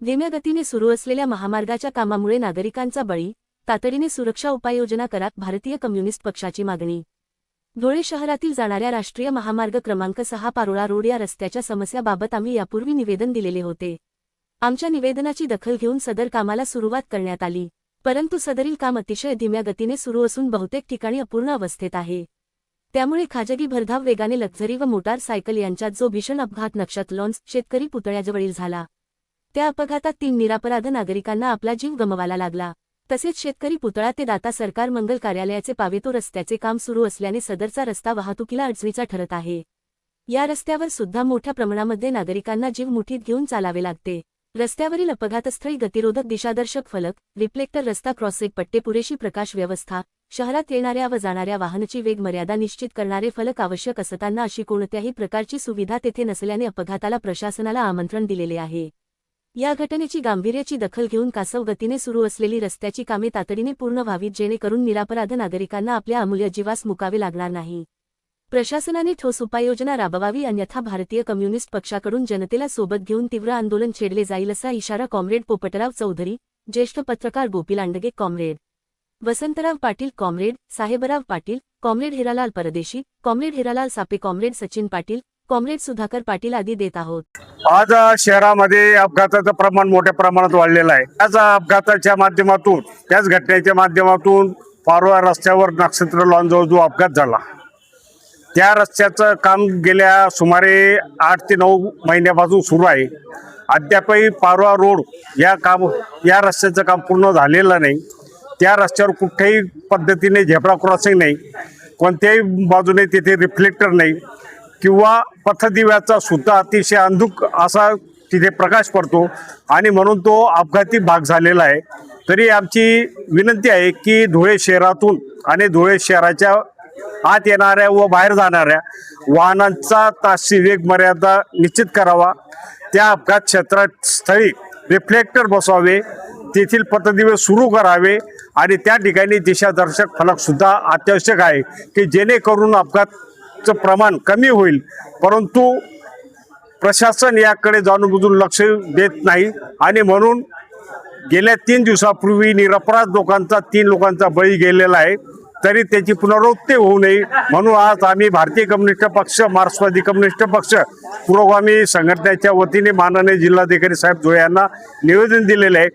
धीम्या गतीने सुरू असलेल्या महामार्गाच्या कामामुळे नागरिकांचा बळी, तातडीने सुरक्षा उपाययोजना करा. भारतीय कम्युनिस्ट पक्षाची मागणी. धुळे शहरातील जाणाऱ्या राष्ट्रीय महामार्ग क्रमांक 6 पारोळा रोड या रस्त्याच्या समस्याबाबत आम्ही यापूर्वी निवेदन दिलेले होते. आमच्या निवेदनाची दखल घेऊन सदर कामाला सुरुवात करण्यात आली, परंतु सदरील काम अतिशय धीम्या गतीने सुरू असून बहुतेक ठिकाणी अपूर्ण अवस्थेत आहे. त्यामुळे खाजगी भरधाव वेगाने लक्झरी व मोटार सायकल यांच्यात जो भीषण अपघात नक्षत लॉन्स शेतकरी पुतळ्याजवळील झाला, त्या अपघातात 3 निरपराध नागरिकांना आपला जीव गमवावा लागला. तसेच शेतकरी पुतळा ते दाता सरकार मंगल कार्यालयाचे पावेतो रस्त्याचे काम सुरू असल्याने सदरचा रस्ता वाहतुकीला अडचणीचा ठरत आहे. या रस्त्यावर सुद्धा मोठ्या प्रमाणामध्ये नागरिकांना जीव मुठीत घेऊन चालावे लागते. रस्त्यावरील अपघातस्थळी गतिरोधक दिशादर्शक फलक, रिफ्लेक्टर, रस्ता क्रॉसिंग पट्टे, पुरेशी प्रकाश व्यवस्था, शहरात येणाऱ्या व जाणाऱ्या वाहनाची वेग मर्यादा निश्चित करणारे फलक आवश्यक असताना अशी कोणत्याही प्रकारची सुविधा तेथे नसल्याने अपघाताला प्रशासनाला आमंत्रण दिलेले आहे. या घटनेची गांभीर्याची दखल घेऊन कासव गतीने सुरू असलेली रस्त्याची कामे तातडीने पूर्ण व्हावीत, जेणेकरून निरपराध नागरिकांना आपल्या अमूल्य जीवास मुकावे लागणार नाही. प्रशासनाने ठोस उपाययोजना राबवावी, अन्यथा भारतीय कम्युनिस्ट पक्षाकडून जनतेला सोबत घेऊन तीव्र आंदोलन छेडले जाईल, असा इशारा कॉम्रेड पोपटराव चौधरी, ज्येष्ठ पत्रकार Gopi Landge, comrade Vasantrao Patil, comrade Sahebrao Patil, comrade Hiralal Pardeshi, comrade Hiralal Sape, comrade Sachin Patil, comrade Sudhakar Patil आदी देत आहोत. आज शहरामध्ये अपघाताचं प्रमाण मोठ्या प्रमाणात वाढलेलं आहे. त्याच अपघाताच्या माध्यमातून, त्याच घटनेच्या माध्यमातून पारोळा रस्त्यावर नक्षत्र लॉन्सजवळ जो अपघात झाला, त्या रस्त्याचं काम गेल्या सुमारे 8 ते 9 महिन्यापासून सुरू आहे. अद्यापही पारोळा रोड या रस्त्याचं काम पूर्ण झालेलं नाही. त्या रस्त्यावर कुठल्याही पद्धतीने झेब्रा क्रॉसिंग नाही, कोणत्याही बाजूने तिथे रिफ्लेक्टर नाही किंवा पथदिव्याचा सुद्धा अतिशय अंधुक असा तिथे प्रकाश पडतो आणि म्हणून तो अपघाती भाग झालेला आहे. तरी आमची विनंती आहे की धुळे शहरातून आणि धुळे शहराच्या आत येणाऱ्या व बाहेर जाणाऱ्या वाहनांचा ताशी वेग मर्यादा निश्चित करावा. त्या अपघात क्षेत्रस्थळी रिफ्लेक्टर बसवावे, तेथील पथदिवे सुरू करावे आणि त्या ठिकाणी दिशादर्शक फलक सुद्धा अत्यावश्यक आहे की जेणेकरून अपघातचं प्रमाण कमी होईल. परंतु प्रशासन याकडे जाणूनबुजून लक्ष देत नाही आणि म्हणून गेल्या 3 दिवसापूर्वी निरपराध लोकांचा 3 लोकांचा बळी गेलेला आहे. तरी त्याची पुनरावृत्ती होऊ नये म्हणून आज आम्ही भारतीय कम्युनिस्ट पक्ष, मार्क्सवादी कम्युनिस्ट पक्ष, पुरोगामी संघटनेच्या वतीने माननीय जिल्हाधिकारी साहेब धुळे यांना निवेदन दिलेले आहे.